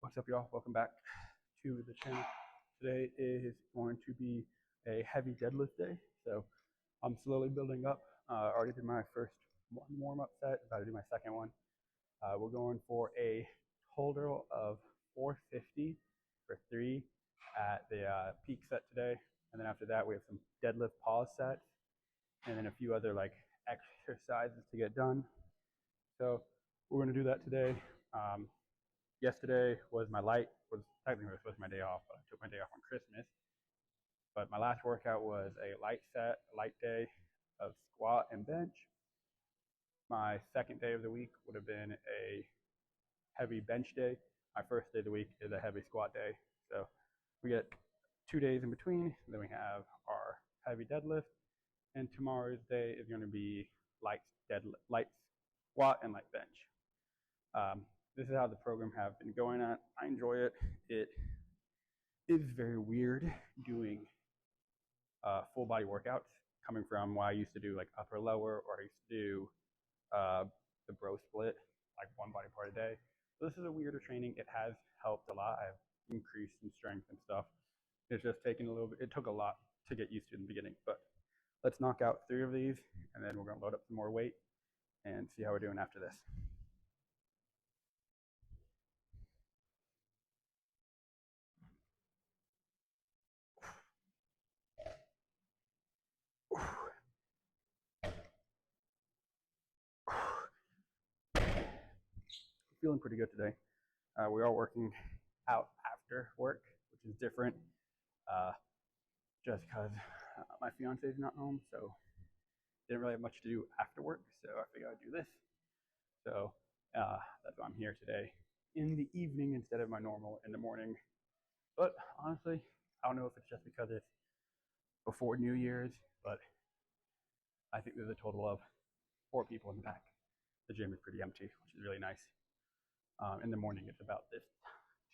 What's up, y'all? Welcome back to the channel. Today is going to be a heavy deadlift day, so I'm slowly building up. Already did my first one warm-up set, about to do my second one. We're going for a total of 450 for 3 at the peak set today, and then after that we have some deadlift pause sets, and then a few other like exercises to get done. So we're going to do that today. Yesterday was technically supposed to be my day off, but I took my day off on Christmas. But my last workout was a light day of squat and bench. My second day of the week would have been a heavy bench day. My first day of the week is a heavy squat day. So we get 2 days in between. Then we have our heavy deadlift, and tomorrow's day is going to be light squat and light bench. This is how the program have been going at. I enjoy it. It is very weird doing full body workouts, coming from what I used to do like upper lower, or I used to do the bro split, like one body part a day. So this is a weirder training. It has helped a lot. I've increased in strength and stuff. It's just taken a little bit. It took a lot to get used to in the beginning, but let's knock out 3 of these, and then we're going to load up some more weight and see how we're doing after this. Feeling pretty good today. We are working out after work, which is different, just because my fiance is not home, so didn't really have much to do after work, so I figured I'd do this. So that's why I'm here today in the evening instead of my normal in the morning. But honestly, I don't know if it's just because it's before New Year's, but I think there's a total of 4 people in the back. The gym is pretty empty, which is really nice. In the morning, it's about this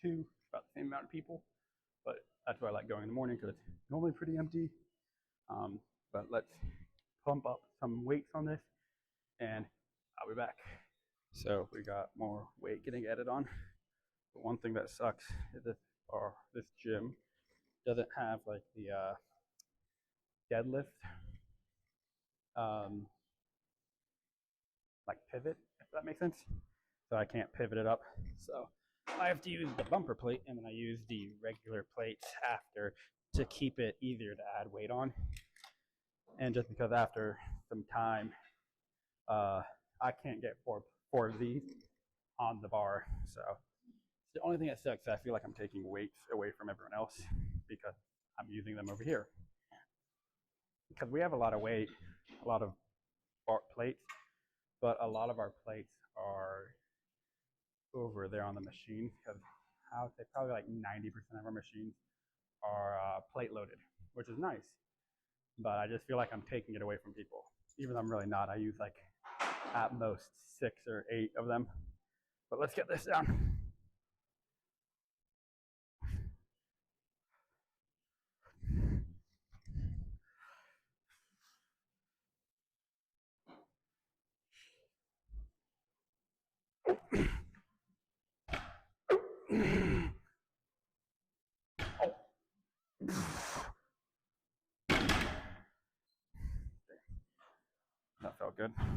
too, about the same amount of people, but that's why I like going in the morning, because it's normally pretty empty. But let's pump up some weights on this, and I'll be back. So we got more weight getting added on. But one thing that sucks is this gym doesn't have like the deadlift like pivot, if that makes sense. So I can't pivot it up. So I have to use the bumper plate, and then I use the regular plates after to keep it easier to add weight on. And just because after some time, I can't get four of these on the bar. So the only thing that sucks is I feel like I'm taking weights away from everyone else because I'm using them over here. Because we have a lot of weight, a lot of bar plates, but a lot of our plates are over there on the machine, because I would say probably like 90% of our machines are plate loaded, which is nice. But I just feel like I'm taking it away from people, even though I'm really not. I use like at most 6 or 8 of them. But let's get this down. That felt good. I'm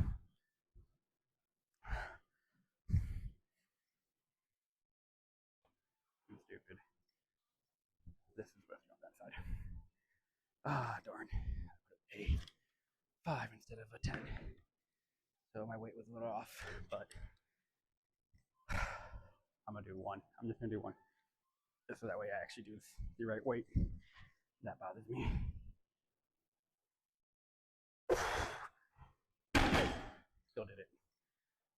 stupid. This is supposed to be on that side. Ah, darn. I put a 5 instead of a 10. So my weight was a little off, but I'm going to do 1. I'm just going to do 1. Just so that way I actually do the right weight. That bothers me. Still did it.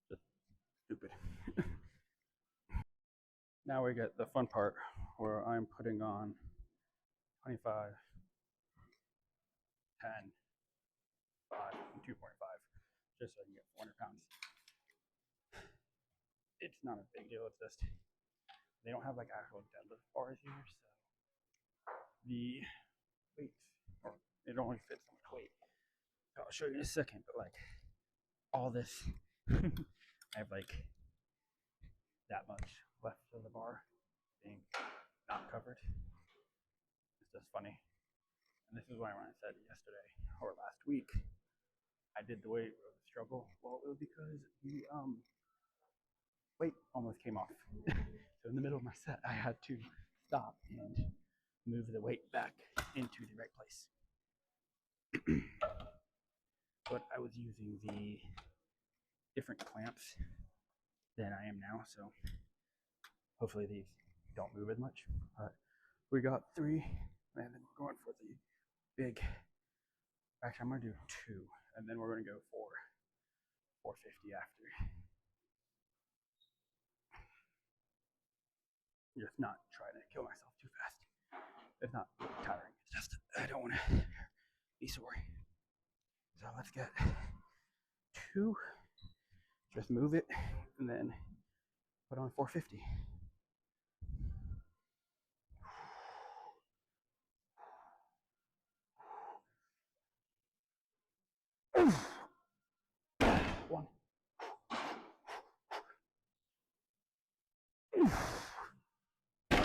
Just stupid. Now we get the fun part where I'm putting on 25, 10, 5, and 2.5, just so I can get 400 pounds. It's not a big deal. It's just they don't have like actual deadlift bars here, so the weights, or it only fits so much weight. I'll show you in a second, but like all this, I have like that much left of the bar. It's just funny. And this is why when I said yesterday or last week, I did the weight struggle. Well, it was because the weight almost came off. So in the middle of my set, I had to stop and move the weight back into the right place. But I was using the different clamps than I am now, so hopefully these don't move as much. But we got 3, and then we're going for the big. Actually, I'm gonna do 2, and then we're gonna go for 450 after. Just not trying to kill myself too fast. It's not tiring. It's just I don't want to be sore. So let's get 2. Just move it, and then put on 450. One. 2. There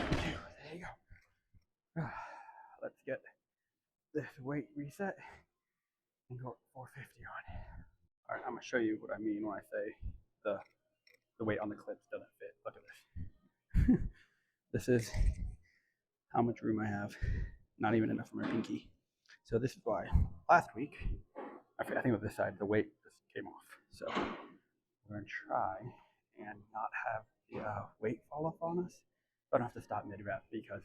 you go. Let's get this weight reset and go 450 on. All right, I'm gonna show you what I mean when I say the weight on the clips doesn't fit. Look at this. This is how much room I have. Not even enough for my pinky. So this is why last week, I think with this side, the weight just came off. So we're gonna try and not have the weight fall off on us. But I don't have to stop mid-rep because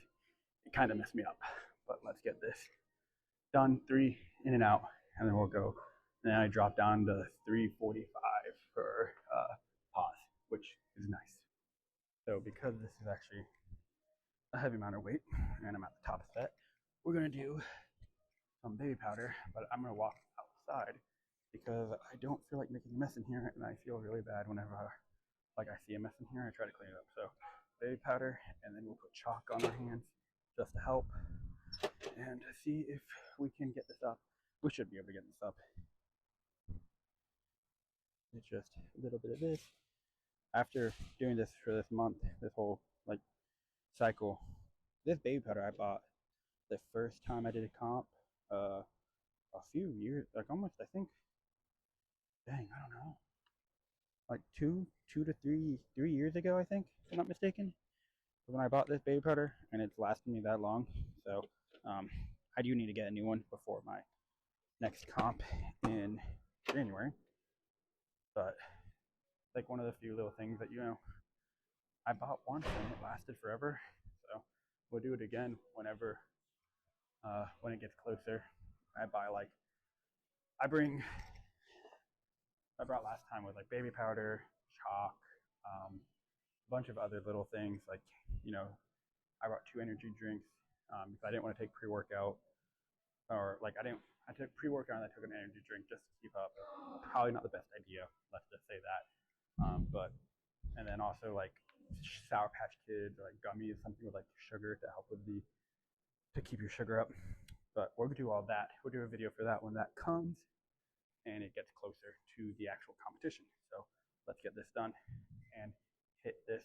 it kind of messed me up. But let's get this done. 3 in and out, and then we'll go. And then I drop down to 345 for pause, which is nice. So because this is actually a heavy amount of weight, and I'm at the top set, we're gonna do some baby powder, but I'm gonna walk outside because I don't feel like making a mess in here, and I feel really bad whenever like I see a mess in here. I try to clean it up. So baby powder, and then we'll put chalk on our hands just to help and see if we can get this up. We should be able to get this up. It's just a little bit of this. After doing this for this month, this whole like cycle, this baby powder I bought the first time I did a comp a few years, like almost, I think, dang, I don't know, like two to three years ago, I think, if I'm not mistaken, when I bought this baby powder, and it's lasted me that long. So I do need to get a new one before my next comp in January. But like one of the few little things that, you know, I bought once and it lasted forever. So we'll do it again whenever when it gets closer. I buy like I brought last time was like baby powder, chalk, a bunch of other little things, like, you know, I brought 2 energy drinks because I didn't want to take pre-workout, or like I took pre-workout and I took an energy drink just to keep up. Probably not the best idea, let's just say that. But and then also like Sour Patch Kids or like gummies, something with like sugar to help with to keep your sugar up. But we'll do all that. We'll do a video for that when that comes and it gets closer to the actual competition. So let's get this done and hit this.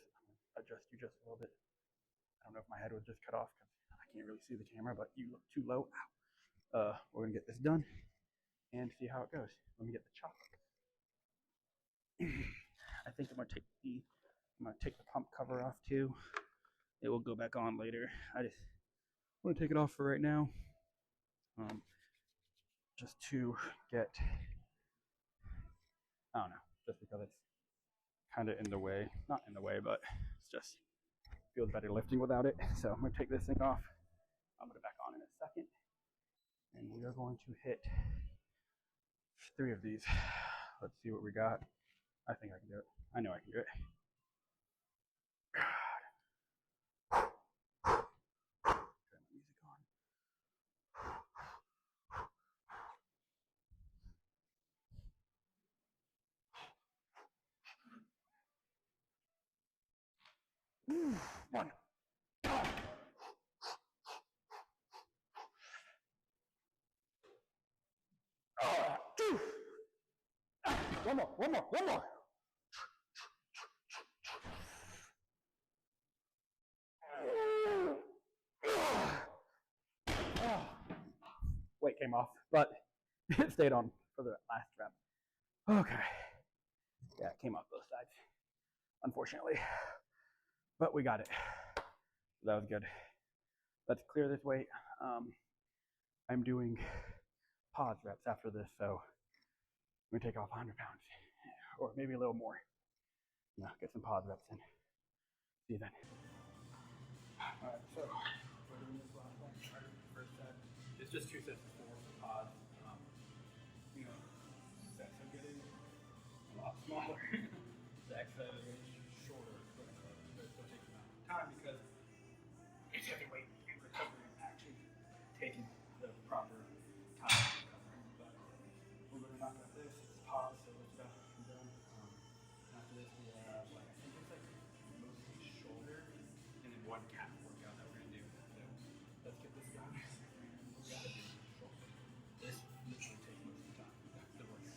Adjust you just a little bit. I don't know if my head was just cut off because I can't really see the camera, but you look too low. We're gonna get this done and see how it goes. Let me get the chalk. I think I'm gonna take the pump cover off too. It will go back on later. I just want to take it off for right now, just to get, I don't know, just because it's kind of in the way, not in the way, but it's just feels better lifting without it. So I'm gonna take this thing off. I'll put it back on in a second, and we are going to hit 3 of these. Let's see what we got. I think I can do it. I know I can do it. Turn the music on. One. Two. One more. weight came off, but it stayed on for the last rep. Okay. Yeah, it came off both sides, unfortunately. But we got it. That was good. Let's clear this weight. I'm doing pause reps after this, so I'm gonna take off 100 pounds, or maybe a little more. Yeah, get some pause reps in. See you then. All right, so we're doing this last one. First set. It's just 2 sets of 4 for pause. You know, sets are getting a lot smaller. The exercise range is shorter, but it still takes a lot of time because it's heavy weight and recovery actually taking the proper time to recover. But we're going to knock out this. It's pause, so let's go. I'm done. After this, we have like I think it's like mostly shoulder and then 1 calf workout that we're going to do. So let's get this done. We got to do shoulder. This literally takes most of the time. The workout.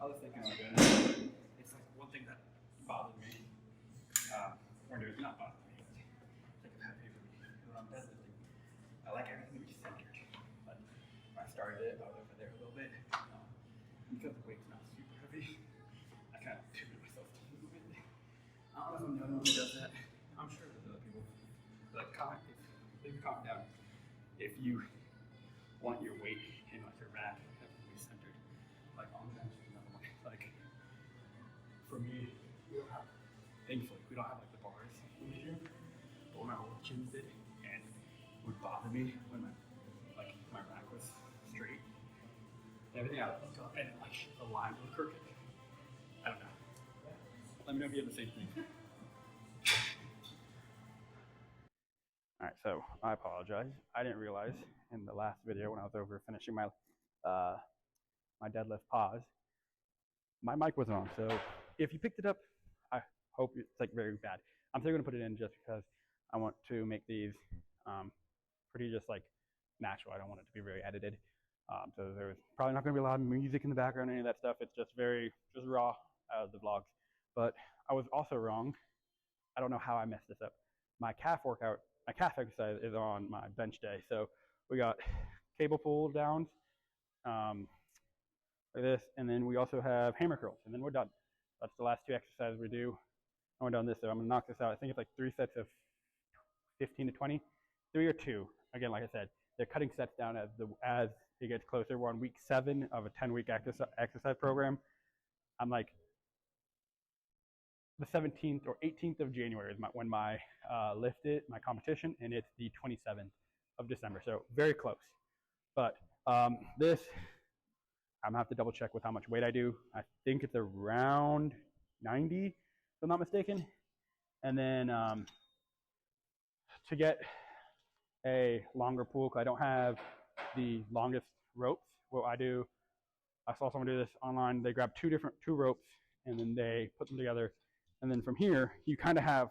I was thinking about doing it. It's like one thing that bothered me. Or not bothered me. It's like a pet peeve for me. When I'm deadlifting, I like everything to be centered. But when I started it, I was over there a little bit. Because the weight's not super heavy, I kind of pivot myself to move it. I don't know if I'm the only one who does that. I'm sure there's other people. But leave a comment down if you want your weight in like your rack to be centered. Like on the bench, another one. Like for me, thankfully, we don't have like the bars in the gym. But when my old gyms did, and it would bother me when my rack was straight. Everything I would look up and like the line was crooked. I don't know. Let me know if you have the same thing. All right, so I apologize. I didn't realize in the last video when I was over finishing my my deadlift pause, my mic wasn't on. So if you picked it up, I hope it's like very bad. I'm still gonna put it in just because I want to make these pretty just like natural. I don't want it to be very edited. So there's probably not going to be a lot of music in the background or any of that stuff. It's just just raw out of the vlogs. But I was also wrong. I don't know how I messed this up. My calf exercise is on my bench day. So we got cable pull downs, like this, and then we also have hammer curls, and then we're done. That's the last 2 exercises we do. And we're done this, so I'm going to knock this out. I think it's like 3 sets of 15 to 20, 3 or 2. Again, like I said, they're cutting sets down as it gets closer. We're on week 7 of a 10-week exercise program. I'm like the 17th or 18th of January is when my my competition, and it's the 27th of December. So very close. But this, I'm gonna have to double check with how much weight I do. I think it's around 90, if I'm not mistaken. And then to get a longer pool, because I don't have the longest ropes, what I do, I saw someone do this online. They grab 2 ropes and then they put them together. And then from here, you kind of have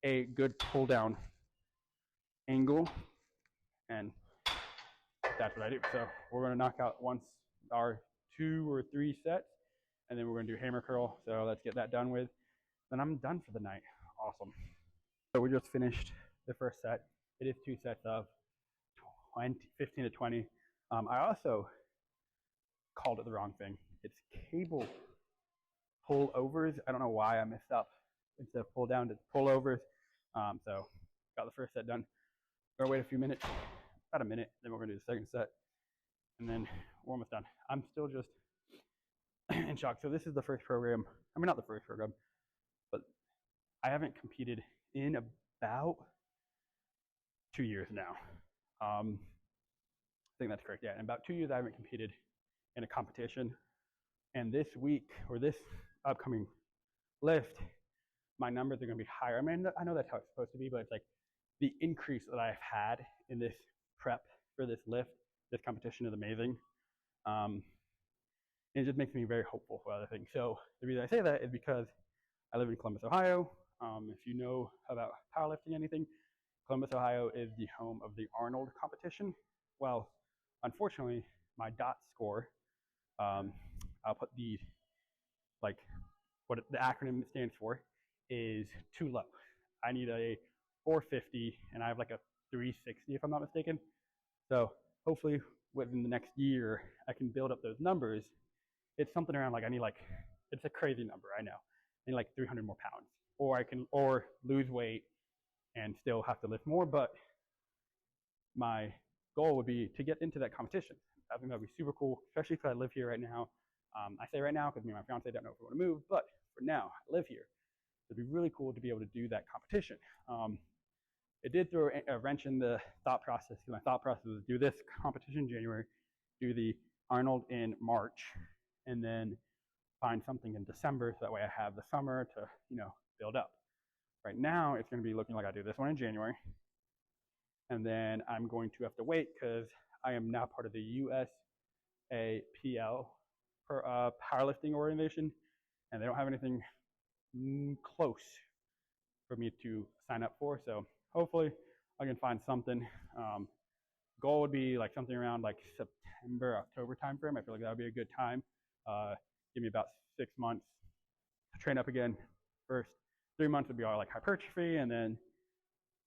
a good pull down angle. And that's what I do. So we're going to knock out once our 2 or 3 sets, and then we're going to do hammer curl. So let's get that done with. Then I'm done for the night. Awesome. So we just finished the first set. It is 2 sets of 15 to 20. I also called it the wrong thing. It's cable pull overs. I don't know why I messed up. Instead of pull down to pull overs. So got the first set done. We're gonna wait a few minutes, about a minute, then we're gonna do the second set, and then we're almost done. I'm still just in shock. So this is the first program. I mean, not the first program, but I haven't competed in about 2 years now. I think that's correct. Yeah, in about 2 years I haven't competed in a competition. And this week, or this upcoming lift, my numbers are going to be higher. I mean, I know that's how it's supposed to be, but it's like the increase that I've had in this prep for this lift, this competition is amazing. And it just makes me very hopeful for other things. So the reason I say that is because I live in Columbus, Ohio. If you know about powerlifting anything, Columbus, Ohio is the home of the Arnold competition. Well, unfortunately, my DOT score, I'll put the, like, what the acronym stands for, is too low. I need a 450, and I have like a 360 if I'm not mistaken. So hopefully within the next year, I can build up those numbers. It's something around like, I need like, it's a crazy number, I know. I need like 300 more pounds. Or I can, or lose weight and still have to lift more, but my goal would be to get into that competition. I think that would be super cool, especially because I live here right now. I say right now because me and my fiance don't know if we want to move, but for now, I live here. It'd be really cool to be able to do that competition. It did throw a wrench in the thought process. My thought process was do this competition in January, do the Arnold in March, and then find something in December so that way I have the summer to, build up. Right now, it's going to be looking like I do this one in January, and then I'm going to have to wait because I am now part of the USAPL powerlifting organization, and they don't have anything close for me to sign up for. So hopefully I can find something. Goal would be like something around like September, October timeframe. I feel like that would be a good time. Give me about 6 months to train up again. First 3 months would be all like hypertrophy, and then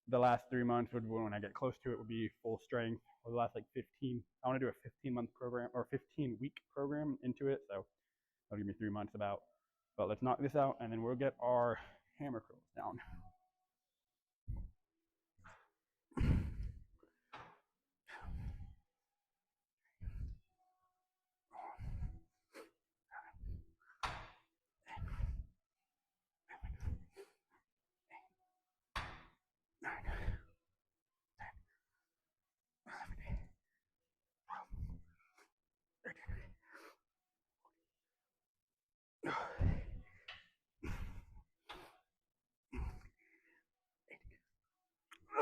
the last 3 months would, when I get close to it, would be full strength. Or the last like 15. I want to do a 15-month program or 15-week program into it. So that'll give me 3 months about. But let's knock this out, and then we'll get our hammer curls down.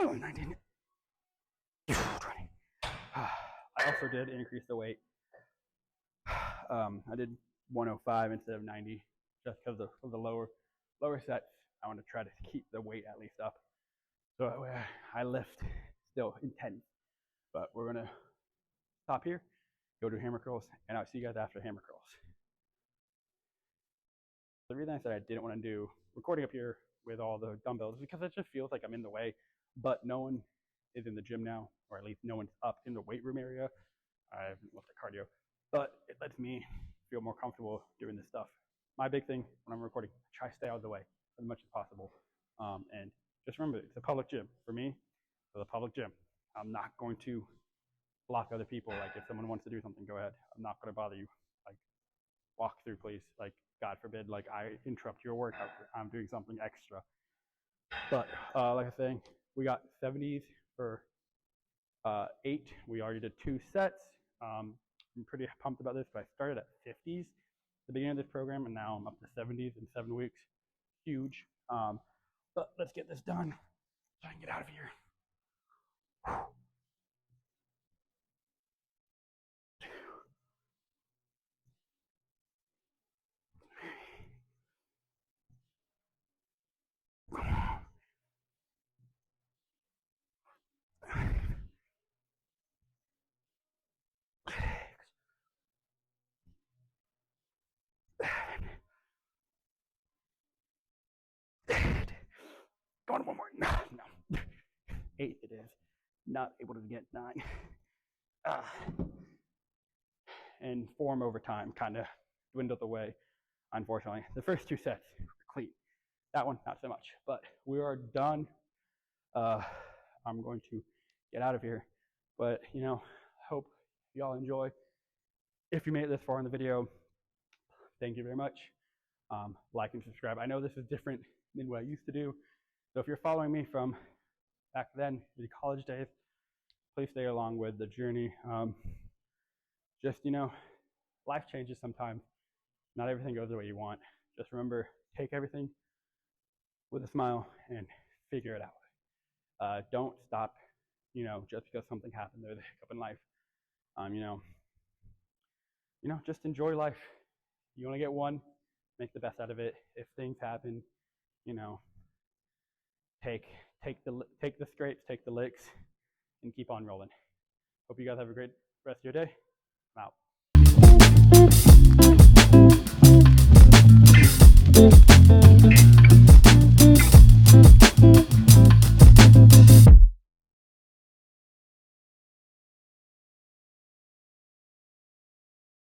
Oh, 19. 20. I also did increase the weight. I did 105 instead of 90 just because of the lower sets. I want to try to keep the weight at least up. So I lift still intense. But we're going to stop here, go do hammer curls, and I'll see you guys after hammer curls. The reason I said I didn't want to do recording up here with all the dumbbells is because it just feels like I'm in the way, but no one is in the gym now, or at least no one's up in the weight room area. I haven't looked at cardio, but it lets me feel more comfortable doing this stuff. My big thing when I'm recording, I try to stay out of the way as much as possible. And just remember, it's a public gym. For me, it's a public gym. I'm not going to block other people. Like if someone wants to do something, go ahead. I'm not going to bother you. Like walk through, please. Like God forbid, like I interrupt your workout. I'm doing something extra. But like I was saying, we got 70s for 8. We already did 2 sets. I'm pretty pumped about this, but I started at 50s at the beginning of this program, and now I'm up to 70s in 7 weeks. Huge. But let's get this done so I can get out of here. Going one more. No. 8 it is. Not able to get 9. And form over time kind of dwindled away, unfortunately. The first 2 sets were clean. That one, not so much. But we are done. I'm going to get out of here. But, hope y'all enjoy. If you made it this far in the video, thank you very much. Like and subscribe. I know this is different than what I used to do. So if you're following me from back then, the college days, please stay along with the journey. Just, life changes sometimes. Not everything goes the way you want. Just remember, take everything with a smile and figure it out. Don't stop, just because something happened. There's a hiccup in life. Just enjoy life. You only get one. Make the best out of it. If things happen, you know, take the scrapes, take the licks, and keep on rolling. Hope you guys have a great rest of your day. I'm out.